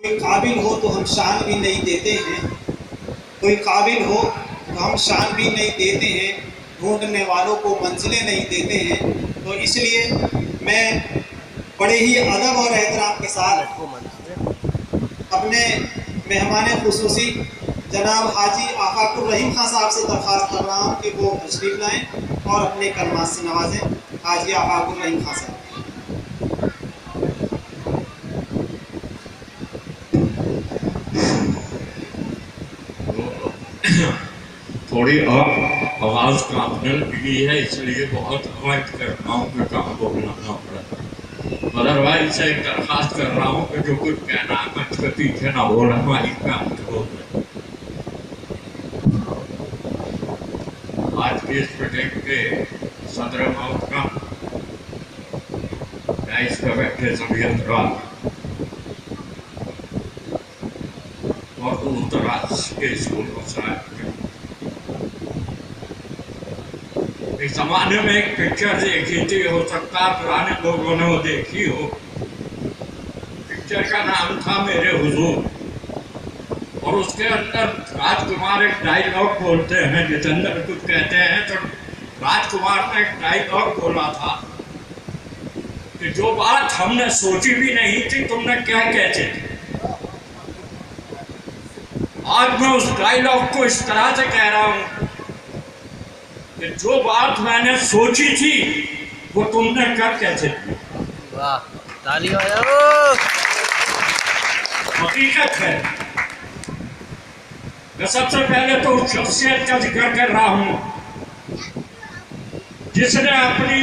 कोई काबिल हो तो हम शान भी नहीं देते हैं, कोई काबिल हो तो हम शान भी नहीं देते हैं, ढूंढने वालों को मंजिलें नहीं देते हैं। तो इसलिए मैं बड़े ही अदब और एहतराम के साथ अपने मेहमान खुसूसी जनाब हाजी आफाकुर रहीम खान साहब से दरख्वास्त कर रहा हूँ कि वो तशरीफ़ लाएँ और अपने कलमात से नवाजें। हाजी आफाकुर रहीम खान साहब। थोड़ी अब आवाज़ कांपने लगी है, इसलिए बहुत अवॉइड कर रहा हूँ कि कहाँ बोलना ना पड़े। अदरवाइज से दरखास्त कर रहा हूँ कि जो कुछ कहना है मंच के पीछे ना बोल हमारी काम बोल रहे। आज की इस प्रोजेक्ट के सदर मोहतरम इस पर बैठे सभी अंतराल और दूर दराज के स्कूल इस जमाने में एक पिक्चर देखी थी, हो सकता है पुराने लोगों ने वो देखी हो। पिक्चर का नाम था मेरे हुजूर, और उसके अंदर राजकुमार एक डायलॉग बोलते हैं, जितेंद्र कुछ कहते हैं तो राजकुमार ने एक डायलॉग बोला था कि जो बात हमने सोची भी नहीं थी तुमने क्या कहते थे। आज मैं उस डायलॉग को इस तरह से कह रहा हूं कि जो बात मैंने सोची थी वो तुमने कर कैसे दी। वाह, ताली बजाओ। हकीकत है। मैं सबसे पहले तो उस शख्सियत का जिक्र कर रहा हूं जिसने अपनी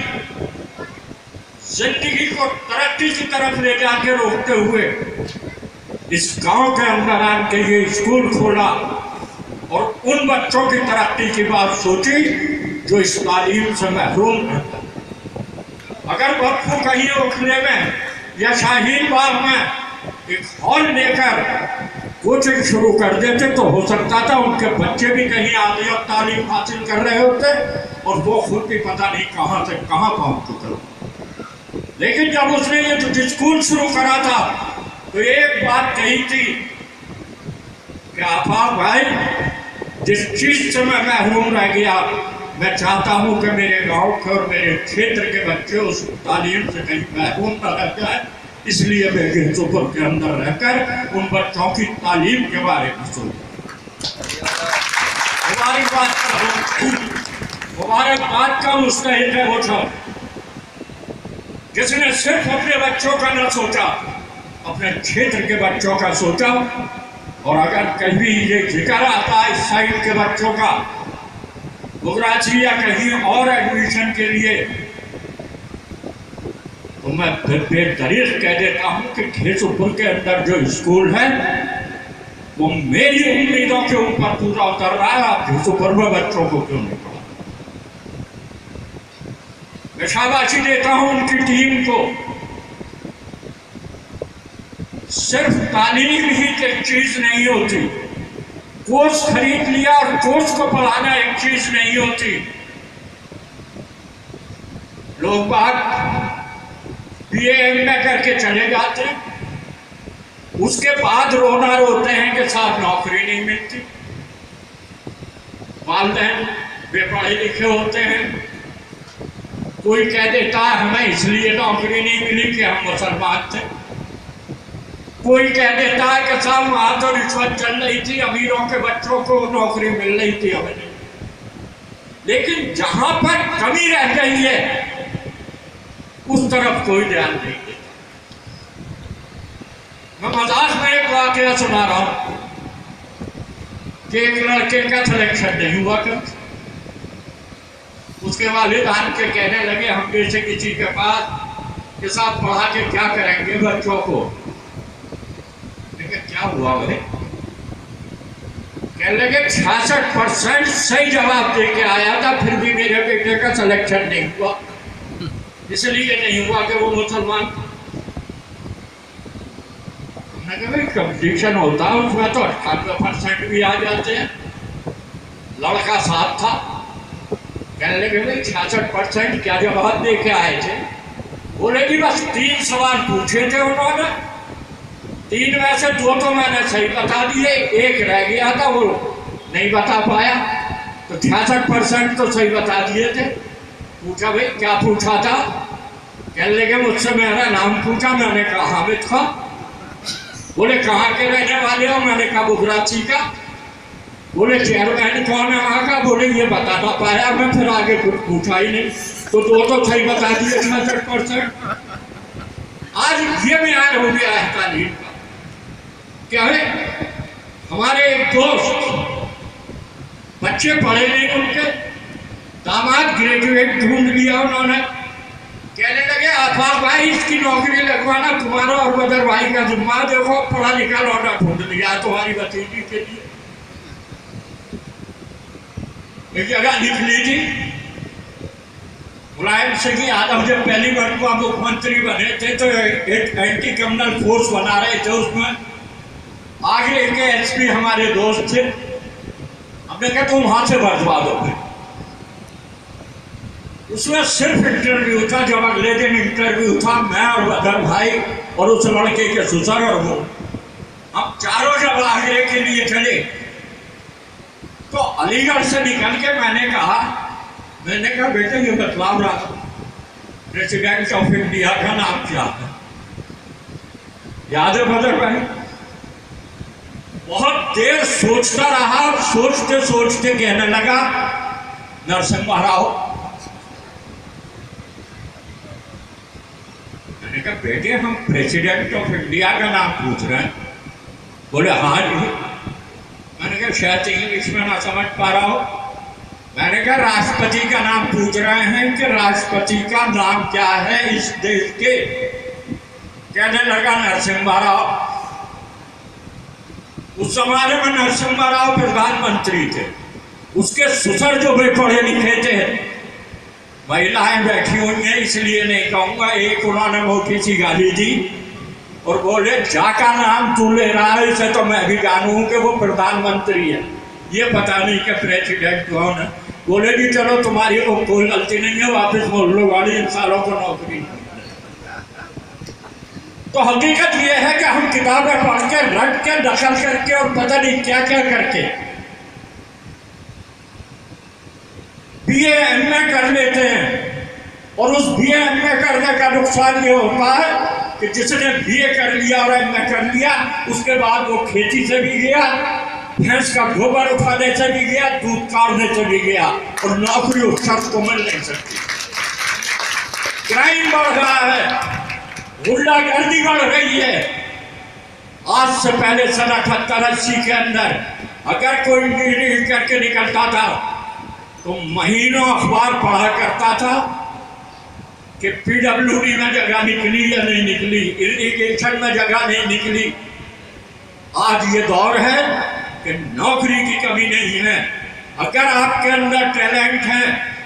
जिंदगी को तरक्की की तरफ ले जाके रोकते हुए इस गांव के अंदर आके ये स्कूल खोला और उन बच्चों की तरक्की की बात सोची जो इस तालीम से महरूम है। अगर बप्पू कहीं उठने में या शाहीन बाग में एक हॉल लेकर कोचिंग शुरू कर देते तो हो सकता था उनके बच्चे भी कहीं आगे और तालीम हासिल कर रहे होते और वो खुद भी पता नहीं कहाँ से कहाँ पहुँच चुके। लेकिन जब उसने ये जो स्कूल शुरू करा था तो एक बात कही थी कि आफाक भाई, जिस चीज से मैं महरूम रह गया, मैं चाहता हूं कि मेरे गांव के और मेरे क्षेत्र के बच्चे उस तालीम से कहीं महरूम न रह जाए, इसलिए मैं गेंदोपुर के अंदर रहकर उन बच्चों की तालीम के बारे में सोचा। हमारे बात का मुस्तहिक है वो था जिसने सिर्फ अपने बच्चों का न सोचा, अपने क्षेत्र के बच्चों का सोचा। और अगर कभी ये जिक्र आता है इस साइड के बच्चों का गुजराती या कहीं और एडमिशन के लिए तो मैं बेदरीज कह देता हूँ कि घेसुपुर के अंदर जो स्कूल है वो मेरी उम्मीदों के ऊपर पूरा उतर रहा है। आप घेसुपुर में बच्चों को क्यों नहीं पढ़ा? मैं शाबाशी देता हूँ उनकी टीम को। सिर्फ तालीम ही एक चीज नहीं होती, कोर्स खरीद लिया और कोर्स को पढ़ाना एक चीज नहीं होती। लोग बात BA MA करके चले जाते, उसके बाद रोना रोते हैं कि साहब नौकरी नहीं मिलती। वालिदैन बेपढ़े लिखे होते हैं, कोई कह देता है हमें इसलिए नौकरी नहीं मिली कि हम मुसलमान थे, कोई कह देता है कि साहब वहां तो रिश्वत चल रही थी, अमीरों के बच्चों को नौकरी मिल रही थी, हमें नहीं। लेकिन जहां पर कमी रह गई है उस तरफ कोई ध्यान नहीं देता। मैं मजाक में एक वाकया सुना रहा हूं कि एक लड़के का सिलेक्शन नहीं हुआ कर, उसके वालिदैन के कहने लगे हम जैसे किसी के पास कि साहब पढ़ा के क्या करेंगे बच्चों को। क्या हुआ भाई? कहने लगे 66% सही जवाब दे के आया था, फिर भी मेरे बेटे का सिलेक्शन नहीं हुआ। इसलिए नहीं हुआ कि वो मुसलमान। भाई कंपटीशन होता है उसमें तो 98% भी आ जाते हैं, लड़का साथ था। कहने लगे भाई 66% क्या जवाब दे के आए थे? बोले कि बस 3 सवाल पूछे थे उन्होंने 3 में से 2 तो मैंने सही बता दिए, एक रह गया था वो नहीं बता पाया, तो 66% तो सही बता दिए थे। पूछा भाई क्या पूछा था, कहने लगे मुझसे मेरा नाम पूछा, मैंने कहा हामिद खां। बोले कहाँ के रहने वाले हो, मैंने कहा बुगराची का। बोले चेयरमैन कौन है वहाँ का, बोले ये बता ना पाया मैं, फिर आगे कुछ पूछा ही नहीं, तो 2 तो सही बता दिए 66%। आज ये म्यार हो गया है तालीम का। क्या है, हमारे एक दोस्त बच्चे पढ़े नहीं, उनके दामाद ग्रेजुएट ढूंढ लिया उन्होंने, कहने लगे आफाक भाई इसकी नौकरी लगवाना तुम्हारा और बदर भाई का जिम्मा, देखो पढ़ा लिखा लौटा ढूंढ लिया तुम्हारी भतीजी के लिए। एक जगह लिख लीजिए, मुलायम सिंह यादव जब पहली मरतबा मुख्यमंत्री बने थे तो एक एंटी क्रिमिनल फोर्स बना रहे थे, उसमें आगे के एसपी हमारे दोस्त थे, हमने कहा तुम वहां से भरवा दो। उसमें सिर्फ इंटरव्यू था, जब अगले दिन इंटरव्यू था, मैं और बदर भाई और उस लड़के के ससुर और वो, हम चारों जब आगरे के लिए चले तो अलीगढ़ से निकल के मैंने कहा बेटे ये बतलाव रहा प्रेसिडेंट ऑफ इंडिया का नाम क्या है, याद है बदर भाई? बहुत देर सोचता रहा, सोचते सोचते कहने लगा नरसिम्हा राव। मैंने कहा बेटे हम प्रेसिडेंट ऑफ इंडिया का नाम पूछ रहे हैं। बोले हाँ जी। मैंने कहा शायद इंग्लिश में ना समझ पा रहा हो। मैंने कहा राष्ट्रपति का नाम पूछ रहे हैं कि राष्ट्रपति का नाम क्या है इस देश के। कहने लगा नरसिम्हा राव। उस जमाने में नरसिम्हा राव प्रधानमंत्री थे, उसके ससुर जो भी पढ़े लिखे थे, महिलाएं बैठी हुई हैं इसलिए नहीं कहूंगा, एक उन्होंने मोटी सी गाली दी और बोले जा का नाम तू ले रहा है इसे तो मैं भी जानूं कि वो प्रधानमंत्री है, ये पता नहीं कि प्रेसिडेंट कौन है। बोले जी चलो तुम्हारी कोई गलती नहीं है, वापस बोल लो गाड़ी, इन सालों को नौकरी। तो हकीकत ये है कि हम किताबें पढ़ के रट के नकल करके और पता नहीं क्या क्या करके बीए एमए कर लेते हैं, और उस बीए एमए करने का नुकसान ये होता है कि जिसने बीए कर लिया और एमए कर लिया उसके बाद वो खेती से भी गया, भैंस का गोबर उठाने से भी गया, दूध काटने से भी गया, और नौकरी उस शख्स को मिल नहीं सकती। क्राइम बढ़ रहा है, गुंडागर्दी बढ़ रही है। आज से पहले सन 78-80 के अंदर अगर कोई इंजीनियरिंग करके निकलता था तो महीनों अखबार पढ़ा करता था कि पीडब्ल्यूडी में जगह निकली या नहीं निकली, इरिगेशन में जगह नहीं निकली। आज ये दौर है कि नौकरी की कमी नहीं है। अगर आपके अंदर टैलेंट है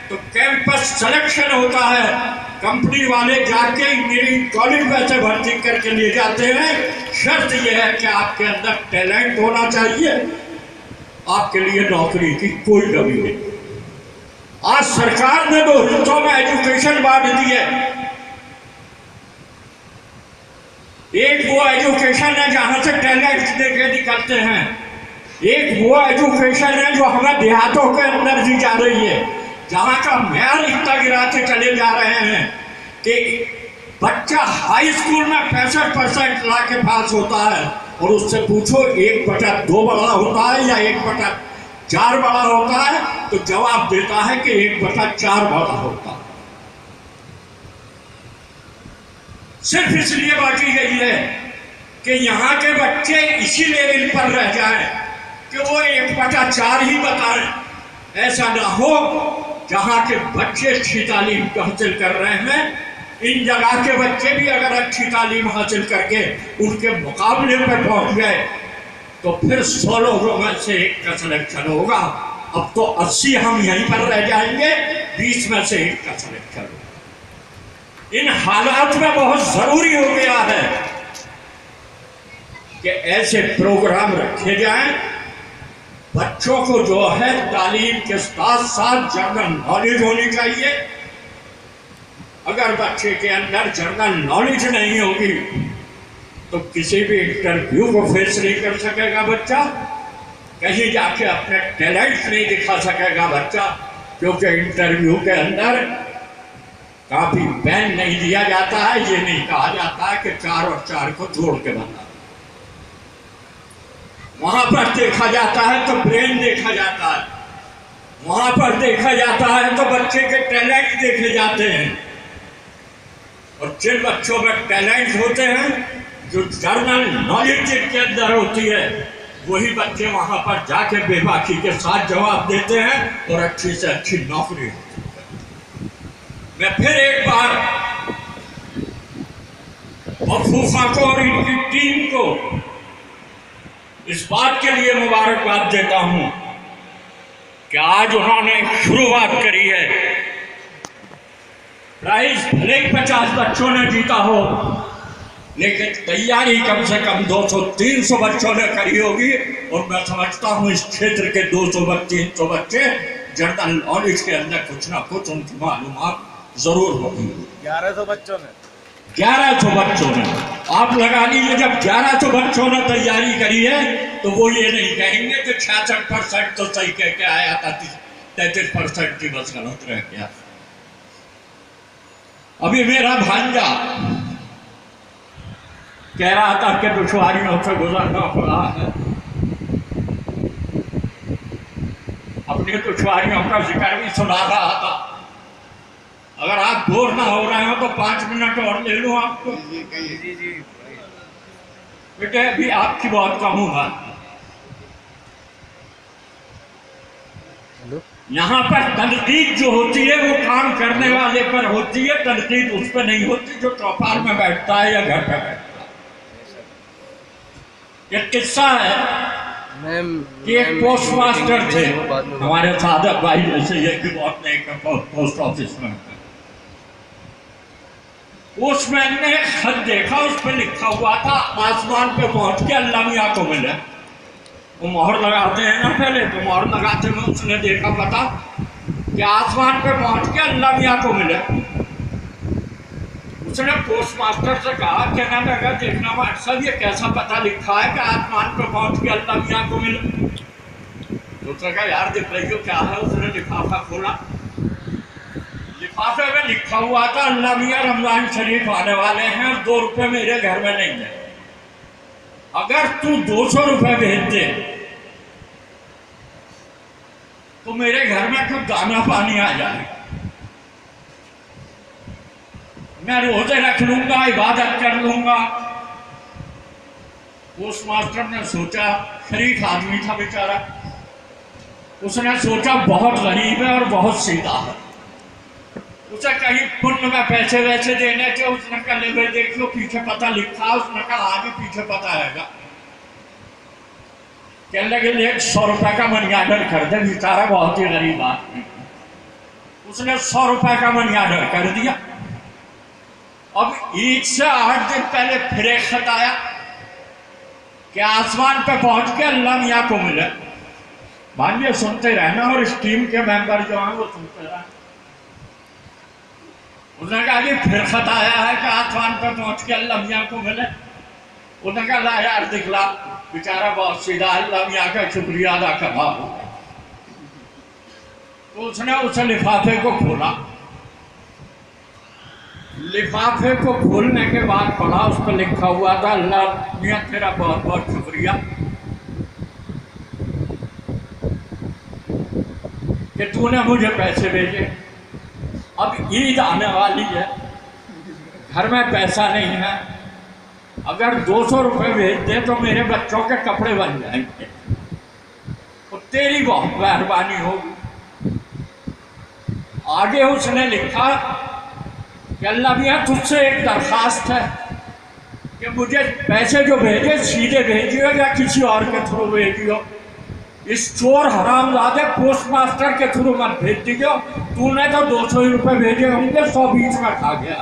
तो कैंपस सिलेक्शन होता है, कंपनी वाले जाके इंजीनियरिंग कॉलेज में से भर्ती करके ले जाते हैं। शर्त यह है कि आपके अंदर टैलेंट होना चाहिए, आपके लिए नौकरी की कोई कमी नहीं। आज सरकार ने 2 हिस्सों में एजुकेशन बांट दी है। एक वो एजुकेशन है जहां से टैलेंट लेके निकलते हैं, एक वो एजुकेशन है जो हमें देहातों के अंदर दी जा रही है, जहां का म्यार इतना गिराते चले जा रहे हैं कि बच्चा हाई स्कूल में 65% ला के पास होता है, और उससे पूछो 1/2 बड़ा होता है या 1/4 बड़ा होता है, तो जवाब देता है कि 1/4 बड़ा होता है। सिर्फ इसलिए बांटी गई है कि यहाँ के बच्चे इसी लेवल पर रह जाएं कि वो 1/4 ही बताएं। ऐसा ना हो, जहाँ के बच्चे अच्छी तालीम हासिल कर रहे हैं, इन जगह के बच्चे भी अगर अच्छी तालीम हासिल करके उनके मुकाबले पर पहुंच गए तो फिर 100 लोगों में से 1 का सिलेक्शन होगा। अब तो 80 हम यहीं पर रह जाएंगे, 20 में से 1 का सिलेक्शन होगा। इन हालात में बहुत जरूरी हो गया है कि ऐसे प्रोग्राम रखे जाएं, बच्चों को जो है तालीम के साथ साथ जनरल नॉलेज होनी चाहिए। अगर बच्चे के अंदर जनरल नॉलेज नहीं होगी तो किसी भी इंटरव्यू को फेस नहीं कर सकेगा बच्चा, कहीं जाके अपने टैलेंट नहीं दिखा सकेगा बच्चा, क्योंकि इंटरव्यू के अंदर काफी पेन नहीं दिया जाता है। ये नहीं कहा जाता है कि 4 और 4 को जोड़ के बता। वहां पर देखा जाता है तो ब्रेन देखा जाता है, वहां पर देखा जाता है तो बच्चे के टैलेंट देखे जाते हैं। और जिन बच्चों में टैलेंट होते हैं, जो जर्नल नॉलेज जिनके अंदर होती है, वही बच्चे वहां पर जाके बेबाकी के साथ जवाब देते हैं और अच्छी से अच्छी नौकरी होती है। मैं फिर एक बार मखफूफा को और इनकी टीम को इस बात के लिए मुबारकबाद देता हूं कि आज उन्होंने शुरुआत करी है। प्राइज भले 50 बच्चों ने जीता हो, लेकिन तैयारी कम से कम 200-300 बच्चों ने करी होगी। और मैं समझता हूँ इस क्षेत्र के 200-300 बच्चे जनरल नॉलेज के अंदर कुछ ना कुछ उनकी मालूमात जरूर होगी। 1100 बच्चों ने 1100 बच्चों ने, आप लगा लीजिए, जब 1100 बच्चों ने तैयारी करी है तो वो ये नहीं कहेंगे कि 66% तो सही कह के आया था, 33% की बस गलत रह गया। अभी मेरा भांजा कह रहा था कि दुश्वारियों से गुजरना पड़ा है, अपनी दुश्वारियों का जिक्र भी सुना रहा था। अगर आप बोर ना हो रहे हो तो 5 मिनट और ले लूं आपको। जी बेटे अभी आपकी बहुत कम हुआ। यहाँ पर तनकीद जो होती है वो काम करने वाले पर होती है, तनकीद उस पर नहीं होती जो चौपाल में बैठता है या घर पर बैठता है। एक किस्सा है कि एक पोस्ट मास्टर थे हमारे सादक भाई जैसे, ये भी बहुत नहीं पोस्ट ऑफिस में। पोस्टमैन ने एक खत देखा, उस पर लिखा हुआ था आसमान पे पहुंच के अल्लाह मियां को मिले। वो मोहर लगाते हैं ना पहले, तो मोहर लगाते में उसने देखा पता कि आसमान पे पहुंच के अल्लाह मियां को मिले। उसने पोस्ट मास्टर से कहा कि ना लगा देखना मास्टर साहब ये कैसा पता लिखा है कि आसमान पे पहुंच के अल्लाह मियां को मिले। तो उसने कहा यार दिख रही हो क्या है। उसने लिफाफा खोला, लिफाफे में लिखा हुआ था अल्लाह मियां रमजान शरीफ आने वाले हैं और 2 रुपए मेरे घर में नहीं है, अगर तू 200 रुपए भेज दे तो मेरे घर में कुछ दाना पानी आ जाए, मैं रोजे रख लूंगा, इबादत कर लूंगा। पोस्ट मास्टर ने सोचा, शरीफ आदमी था बेचारा, उसने सोचा बहुत गरीब है और बहुत सीधा है, उसे कहीं पुण्य में पैसे वैसे देने थे। उसने कहा ले भाई देखियो पीछे पता लिखा। उसने कहा आगे पीछे पता आएगा। कहने लगे 100 रुपए का मनी ऑर्डर कर दे, बेचारा बहुत ही गरीब आदमी। उसने 100 रुपए का मनी ऑर्डर कर दिया। अब ईद से 8 दिन पहले फिर एक खत आया कि आसमान पे पहुंच के अल्लाह मियां को मिले। भांजे सुनते रहना और इस टीम के मेंबर जो हैं वो सुनते रहना। उसने कहा कि फिर खत आया है कि आसमान पे पहुंच के अल्लाह मियां को मिले। उसने कहा ला यार दिखला, बेचारा बहुत सीधा, अल्लाह मियां का शुक्रिया अदा करना होगा। तो उसने उस लिफाफे को खोला, लिफाफे को खोलने के बाद पढ़ा, उस पर लिखा हुआ था अल्लाह मियां तेरा बहुत बहुत शुक्रिया कि तूने मुझे पैसे भेजे। अब ईद आने वाली है, घर में पैसा नहीं है, अगर 200 रुपये भेज दे तो मेरे बच्चों के कपड़े बन जाएंगे, तो तेरी बहुत मेहरबानी होगी। आगे उसने लिखा कि अल्लाह मियां तुझसे एक दरखास्त है कि मुझे पैसे जो भेजे सीधे भेजियो या किसी और के थ्रू भेजियो, इस चोर हरामजादे पोस्ट मास्टर के थ्रू मत भेज दीजिए। तूने तो 200 ही रुपये भेजे होंगे, 100 बीच में खा गया।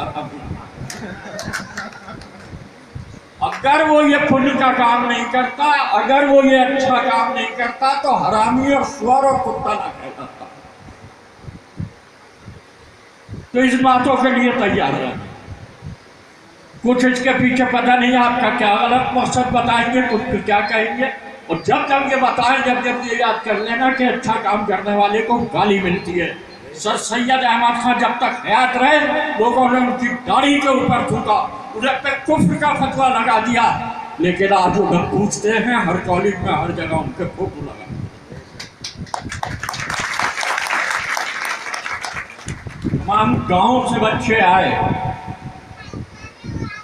अगर वो ये पुण्य का काम नहीं करता, अगर वो ये अच्छा काम नहीं करता तो हरामी और सुअर और कुत्ता ना कहलाता। तो इस बातों के लिए तैयार है। कुछ इसके पीछे पता नहीं आपका क्या गलत मकसद बताएंगे, कुछ क्या कहेंगे। और जब जब ये बताएं, जब जब ये याद कर लेना कि अच्छा काम करने वाले को गाली मिलती है। सर सैयद अहमद खान जब तक हयात रहे, लोगों ने उनकी दाढ़ी के ऊपर थूका, उन्हें पे कुफ्र का फतवा लगा दिया, लेकिन आज वो पूछते हैं हर कॉलेज में हर जगह उनके फोटो लगा। तमाम गांव से बच्चे आए,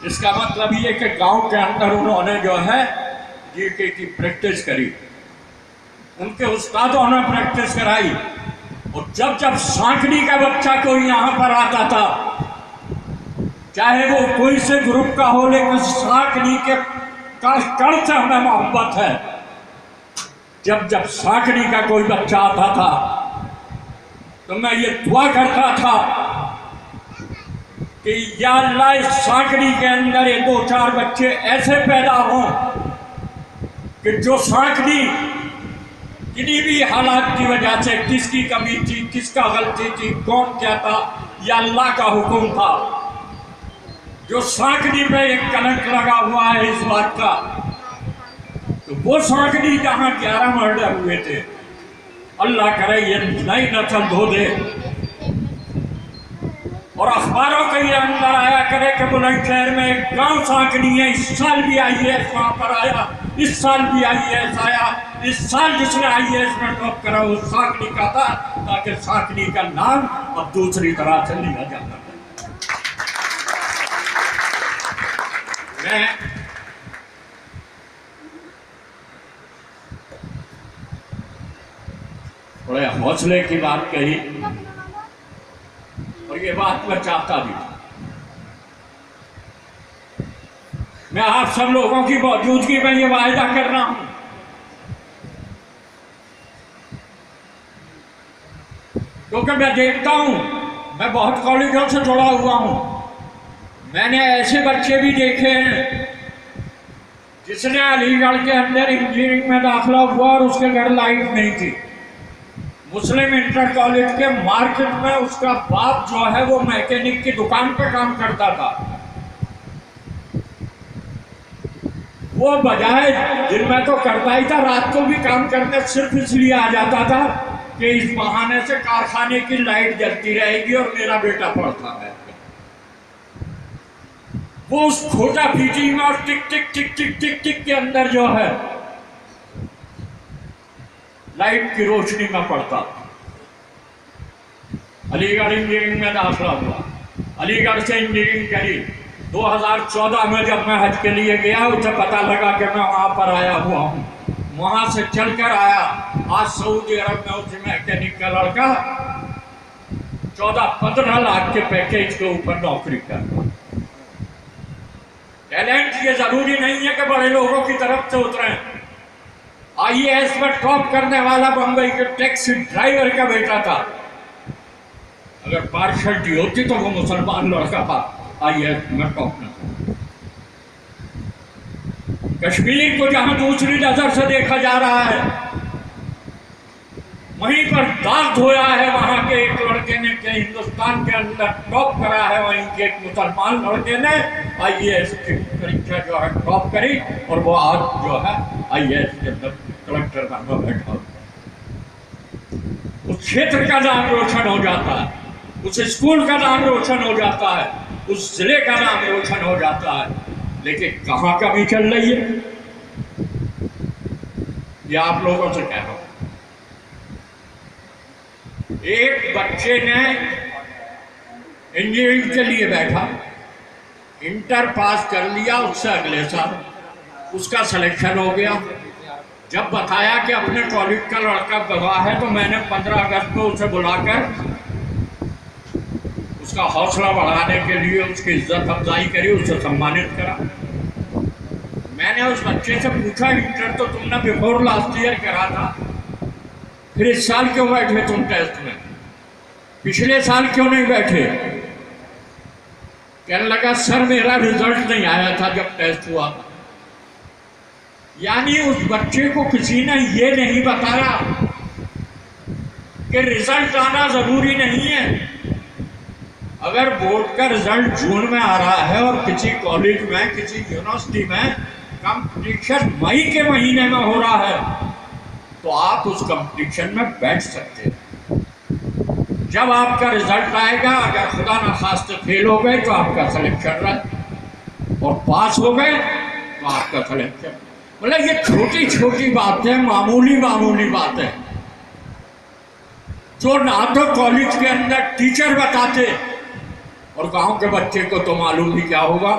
इसका मतलब ये कि गांव के अंदर उन्होंने जो है जीके की प्रैक्टिस करी, उनके उस्तादों ने प्रैक्टिस कराई। और जब जब सांकड़ी का बच्चा कोई यहाँ पर आता था, चाहे वो कोई से ग्रुप का हो, लेकिन सांकड़ी के कण से हमें मोहब्बत है। जब जब सांकड़ी का कोई बच्चा आता था तो मैं ये दुआ करता था कि या अल्लाह इस सांकड़ी के अंदर ये 2-4 बच्चे ऐसे पैदा हों कि जो सांकड़ी किन्हीं भी हालात की वजह से, किसकी कमी थी, किसका गलती थी, कौन क्या था, या अल्लाह का हुक्म था, जो सांकड़ी पे एक कलंक लगा हुआ है इस बात का, तो वो सांकड़ी जहां 11 मर्डर हुए थे, अल्लाह करे ये नई नस्ल धो दे और अखबारों के ये अंदर आया करे कि बुलंदशहर में एक गांव सांकड़ी है, इस साल भी IAS वहां पर आया, इस साल भी IAS आया, इस साल जिसने IAS में टॉप करा वो सांकड़ी का था, ताकि सांकड़ी का नाम अब दूसरी तरह से लिया जाता है। मैं बड़े हौसले की बात कही और ये बात मैं चाहता भी था। मैं आप सब लोगों की मौजूदगी में ये वायदा कर रहा हूं, क्योंकि मैं देखता हूं, मैं बहुत कॉलेजों से जुड़ा हुआ हूं, मैंने ऐसे बच्चे भी देखे हैं जिसने अलीगढ़ के अंदर इंजीनियरिंग में दाखिला हुआ और उसके घर लाइट नहीं थी। मुस्लिम इंटर कॉलेज के मार्केट में उसका बाप जो है वो मैकेनिक की दुकान पे काम करता था। वो बजाय दिन में तो करता ही था, रात को भी काम करने सिर्फ इसलिए आ जाता था कि इस बहाने से कारखाने की लाइट जलती रहेगी और मेरा बेटा पढ़ता है। वो उस छोटा पीटी में और टिक टिक टिक टिक टिक टिक के अंदर जो है लाइट की रोशनी में पड़ता। अलीगढ़ इंजीनियरिंग में दाखिला हुआ, अलीगढ़ से इंजीनियरिंग करी। 2014 में जब मैं हज के लिए गया, उसे पता लगा कि मैं वहां पर आया हुआ हूँ, वहां से चलकर आया। आज सऊदी अरब में उस मैकेनिक का लड़का 14-15 लाख के पैकेज के ऊपर नौकरी कर। टैलेंट ये जरूरी नहीं है कि बड़े लोगों की तरफ से उतरे। IAS में टॉप करने वाला बंबई के टैक्सी ड्राइवर का बेटा था। अगर पार्शलिटी होती तो वो मुसलमान लड़का था, IAS में टॉप न। कश्मीर को जहां दूसरी नजर से देखा जा रहा है, वहीं पर दाग धोया है वहां के एक लड़के ने कि हिंदुस्तान के अंदर टॉप करा है, वहीं के एक मुसलमान लड़के ने IAS की परीक्षा जो है टॉप करी और वो आज जो है IAS के अंदर कलेक्टर बनकर बैठा। उस क्षेत्र का नाम रोशन हो जाता है, उस स्कूल का नाम रोशन हो जाता है, उस जिले का नाम रोशन हो जाता है। लेकिन कहाँ कमी चल रही है, ये आप लोगों से कह रहा हूं। एक बच्चे ने इंजीनियरिंग के लिए बैठा, इंटर पास कर लिया, उससे अगले साल उसका सिलेक्शन हो गया। जब बताया कि अपने कॉलेज का लड़का गवाह है, तो मैंने 15 अगस्त को उसे बुलाकर उसका हौसला बढ़ाने के लिए उसकी इज्जत अफजाई करी, उसे सम्मानित करा। मैंने उस बच्चे से पूछा, इंटर तो तुमने बिफोर लास्ट ईयर करा था, फिर इस साल क्यों बैठे तुम टेस्ट में, पिछले साल क्यों नहीं बैठे? कहने लगा सर मेरा रिजल्ट नहीं आया था जब टेस्ट हुआ था। यानी उस बच्चे को किसी ने ये नहीं बताया कि रिजल्ट आना जरूरी नहीं है। अगर बोर्ड का रिजल्ट जून में आ रहा है और किसी कॉलेज में, किसी यूनिवर्सिटी में कंपटीशन मई के महीने में हो रहा है, तो आप उस कंपटीशन में बैठ सकते हैं। जब आपका रिजल्ट आएगा, अगर खुदा न खास्ते फेल हो गए तो आपका सिलेक्शन रहा, और पास हो गए तो आपका सिलेक्शन। मतलब ये छोटी छोटी बातें, मामूली मामूली बातें, जो ना तो कॉलेज के अंदर टीचर बताते और गांव के बच्चे को तो मालूम ही क्या होगा।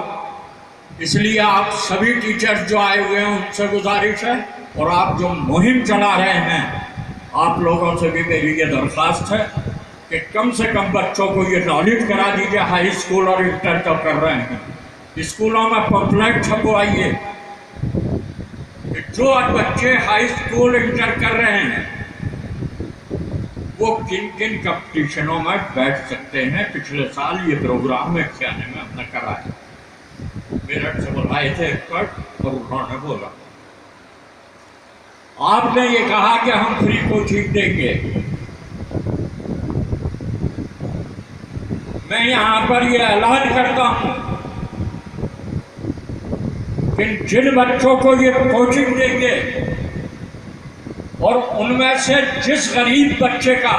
इसलिए आप सभी टीचर्स जो आए हुए हैं उनसे गुजारिश है, और आप जो मुहिम चला रहे हैं, आप लोगों से भी मेरी ये दरख्वास्त है कि कम से कम बच्चों को ये नॉलेज करा दीजिए। हाई स्कूल और इंटर तक कर रहे हैं, स्कूलों में पम्फलेट छपवाइए कि जो आज बच्चे हाई स्कूल इंटर कर रहे हैं वो किन किन कंपटीशनों में बैठ सकते हैं। पिछले साल ये प्रोग्राम में खियाने में हमने कराया, मेरठ से बुलाए थे एक्सपर्ट, और उन्होंने बोला आपने ये कहा कि हम फ्री कोचिंग देंगे। मैं यहां पर ये ऐलान करता हूं कि जिन बच्चों को ये कोचिंग देंगे और उनमें से जिस गरीब बच्चे का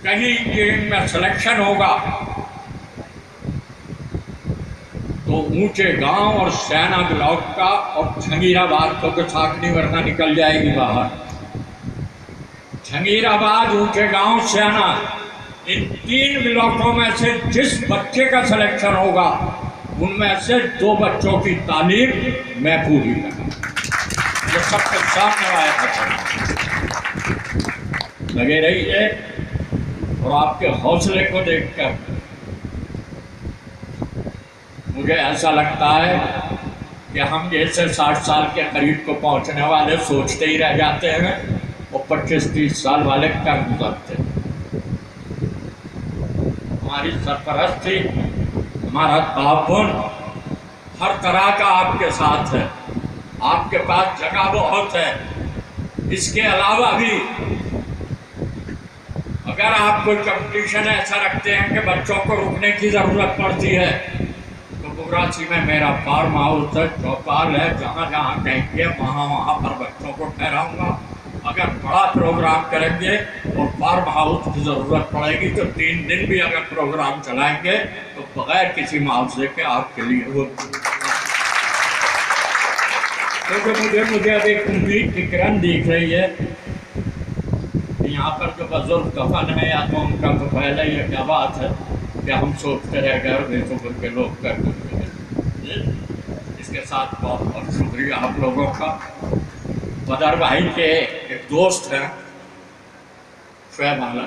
कहीं गेम में सिलेक्शन होगा तो ऊंचे गांव और सैना ब्लॉक का और जंगीराबाद को छाकनी वरना निकल जाएगी बाहर। जंगीराबाद, ऊंचे गांव, सैना, इन 3 ब्लॉकों में से जिस बच्चे का सिलेक्शन होगा उनमें से 2 बच्चों की तालीम मैं पूरी करूंगा। ये सबके सामने आया लगे रहिए, और आपके हौसले को देखकर मुझे ऐसा लगता है कि हम जैसे 60 साल के करीब को पहुंचने वाले सोचते ही रह जाते हैं, और 25-30 साल वाले कर गुजरते हैं। हमारी सरपरस्ती, हमारा ताउन हर तरह का आपके साथ है, आपके पास जगह बहुत है। इसके अलावा भी अगर आप कोई कंपटीशन ऐसा रखते हैं कि बच्चों को रुकने की ज़रूरत पड़ती है, तो बुगरासी में मेरा फार्म हाउस है, चौपाल है, जहाँ जहाँ कहेंगे वहाँ पर बच्चों को ठहराऊंगा। अगर बड़ा प्रोग्राम करेंगे और फार्म हाउस की ज़रूरत पड़ेगी तो 3 दिन भी अगर प्रोग्राम चलाएंगे तो बगैर किसी मुआवजे के आपके लिए वो, क्योंकि मुझे अब एक उम्मीद की किरण दिख रही है। यहाँ पर जो बुजुर्ग दफन है, या तो उनका तो पहले ही क्या बात है कि हम सोचते रह गए और देशों के लोग कर देते। इसके साथ बहुत बहुत शुक्रिया आप लोगों का। बदर भाई के एक दोस्त हैं शोएब आलम,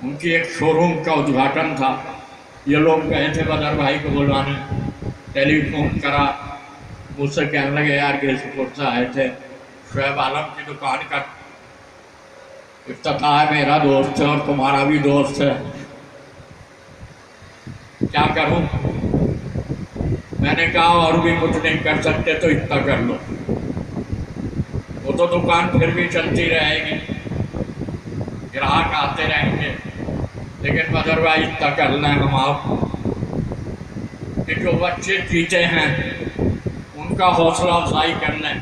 उनकी एक शोरूम का उद्घाटन था। ये लोग गए थे बदर भाई को बुलवाने, टेलीफोन करा, मुझसे कहने लगे यार ग्रेसपुर से आए थे, शोएब आलम की दुकान का इफ्तिताह है, मेरा दोस्त है और तुम्हारा भी दोस्त है, क्या करूं? मैंने कहा और भी कुछ नहीं कर सकते तो इतना कर लो, वो तो दुकान फिर भी चलती रहेगी, ग्राहक आते रहेंगे, लेकिन बदर भाई इतना कर लें हम आप कि जो बच्चे जीते हैं उनका हौसला अफजाई करने,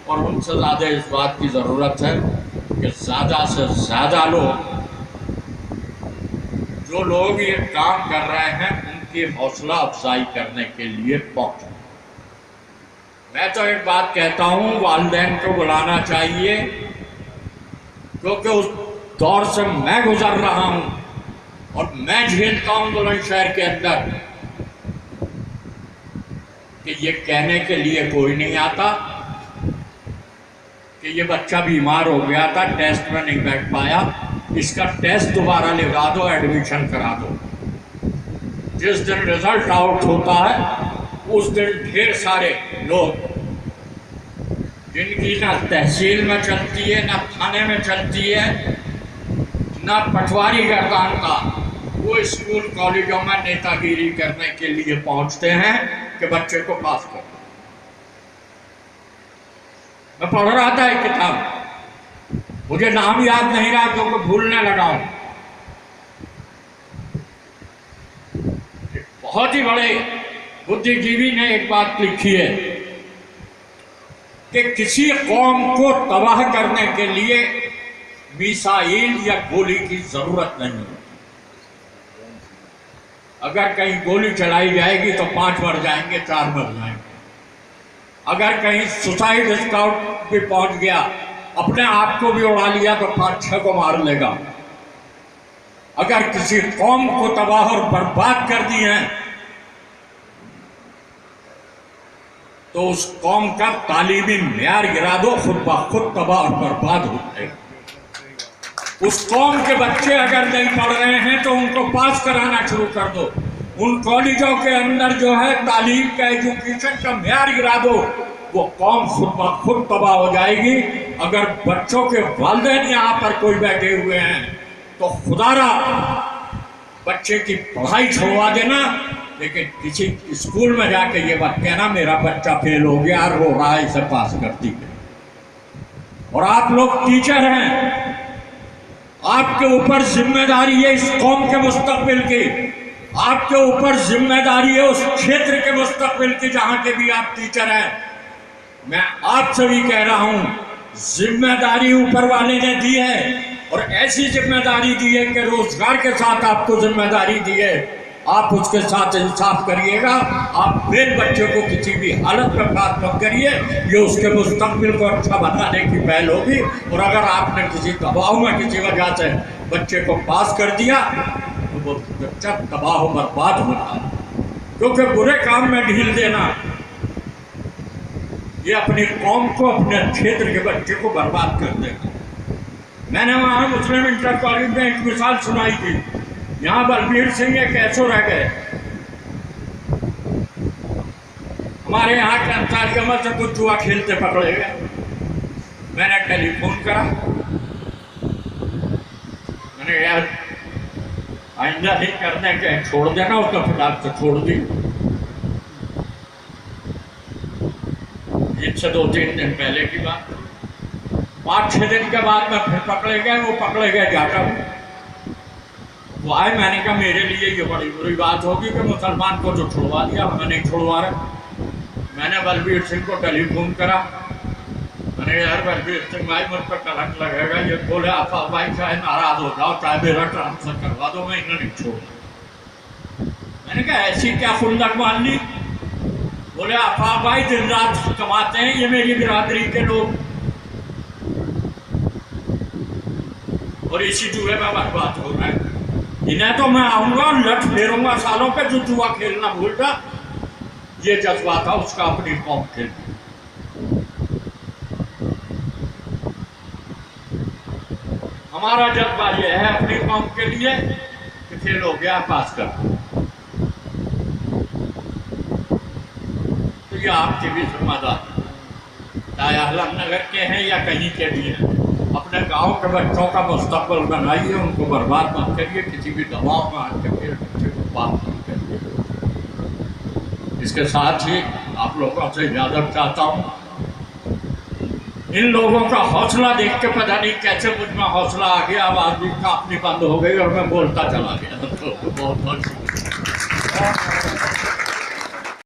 और उनसे ज़्यादा इस बात की ज़रूरत है कि ज़्यादा से ज़्यादा लोग, जो लोग ये काम कर रहे हैं, उनकी हौसला अफजाई करने के लिए पहुँचें। मैं तो एक बात कहता हूँ, वालिदैन को बुलाना चाहिए, क्योंकि उस दौर से मैं गुजर रहा हूँ और मैं झेलता हूँ बुलंदशहर के अंदर कि ये कहने के लिए कोई नहीं आता कि ये बच्चा बीमार हो गया था, टेस्ट में नहीं बैठ पाया, इसका टेस्ट दोबारा लगा दो, एडमिशन करा दो। जिस दिन रिजल्ट आउट होता है उस दिन ढेर सारे लोग जिनकी ना तहसील में चलती है, ना थाने में चलती है, ना पटवारी गर्दान का, वो स्कूल कॉलेजों में नेतागिरी करने के लिए पहुंचते हैं कि बच्चे को पास करो। मैं पढ़ रहा था एक किताब, मुझे नाम याद नहीं रहा क्योंकि भूलने लगा हूं। बहुत ही बड़े बुद्धिजीवी ने एक बात लिखी है कि किसी कौम को तबाह करने के लिए मिसाइल या गोली की जरूरत नहीं होती। अगर कहीं गोली चलाई जाएगी तो 5 मर जाएंगे, 4 मर जाएंगे। अगर कहीं सुसाइड स्काउट भी पहुंच गया, अपने आप को भी उड़ा लिया तो 5-6 को मार लेगा। अगर किसी कौम को तबाह और बर्बाद कर दी है तो उस कौम का तालीमी मेयार गिरा दो, खुद ब खुद तबाह और बर्बाद हो जाएगा। उस कौम के बच्चे अगर नहीं पढ़ रहे हैं तो उनको पास कराना शुरू कर दो। उन कॉलेजों के अंदर जो है तालीम का, एजुकेशन का मेयार गिरा दो, वो कौम खुद ब खुद तबाह हो जाएगी। अगर बच्चों के वालिदैन यहाँ पर कोई बैठे हुए हैं तो खुदारा बच्चे की पढ़ाई छोड़वा देना, लेकिन किसी स्कूल में जाके ये बात कहना मेरा बच्चा फेल हो गया, रो रहा है, इसे पास करती है। और आप लोग टीचर हैं, आपके ऊपर जिम्मेदारी है इस कौम के मुस्तकबिल की, आपके ऊपर जिम्मेदारी है उस क्षेत्र के मुस्तकबिल की जहां के भी आप टीचर हैं। मैं आप सभी कह रहा हूं, जिम्मेदारी ऊपर वाले ने दी है और ऐसी जिम्मेदारी दी है कि रोजगार के साथ आपको जिम्मेदारी दी है, आप उसके साथ इंसाफ करिएगा। आप मेरे बच्चे को किसी भी हालत में बात मत करिए, ये उसके मुस्तकबिल को अच्छा बनाने की पहल होगी। और अगर आपने किसी दबाव में किसी वजह से बच्चे को पास कर दिया तो वो बच्चा तबाह बर्बाद होगा, क्योंकि बुरे काम में ढील देना ये अपनी कौम को, अपने क्षेत्र के बच्चे को बर्बाद कर देगा। मैंने वहाँ मुस्लिम इंटर कॉलेज में एक मिसाल सुनाई थी। यहाँ बलबीर सिंह एक ऐसो रह गए, हमारे यहाँ के अंसारी अमल से कुछ जुआ खेलते पकड़े गए। मैंने टेलीफोन करा, मैंने यार आइंदा नहीं करने के, छोड़ देना। उसका फटाक से छोड़ दी। इससे 2-3 दिन पहले की बात, 5-6 दिन के बाद में फिर पकड़े गए। वो पकड़े गए जाकर वो आए, मैंने कहा मेरे लिए ये बड़ी बुरी बात होगी कि मुसलमान को जो छुड़वा दिया, हमें नहीं छुड़वा रहे। मैंने बलबीर सिंह को टेलीफोन करा, मैंने यार बलबीर सिंह भाई मुझ पर कलंक लगेगा। ये बोले आप भाई चाहे नाराज हो जाओ, चाहे मेरा ट्रांसफर करवा दो, मैं इन्हें नहीं छोड़ना। मैंने कहा ऐसी क्या खुल्लक मान ली? बोले आफाक भाई दिन रात कमाते हैं ये मेरी बिरादरी के लोग, और इसी जुए में बर्बाद हो रहा है। इन्हें तो मैं आऊंगा, लठ फेरूंगा सालों पे, जो जुआ खेलना भूल गया। ये जज्बा था उसका अपनी कौम के लिए। हमारा जज्बा ये है अपनी कौम के लिए कि फेल हो गया, पास कर। तो ये आपकी भी जिम्मेदारी, चाहे अहमदनगर के हैं या कहीं के भी हैं, अपने गांव के बच्चों का मुस्तकबिल बनाइए, उनको बर्बाद मत करिए, किसी भी दबाव में आकर के बच्चे को बात मत करिए। इसके साथ ही आप लोगों से इजाजत चाहता हूँ। इन लोगों का हौसला देख के पता नहीं कैसे मुझ में हौसला आ गया, आवाज भी काफी बंद हो गई और मैं बोलता चला गया। तो बहुत बहुत शुक्रिया।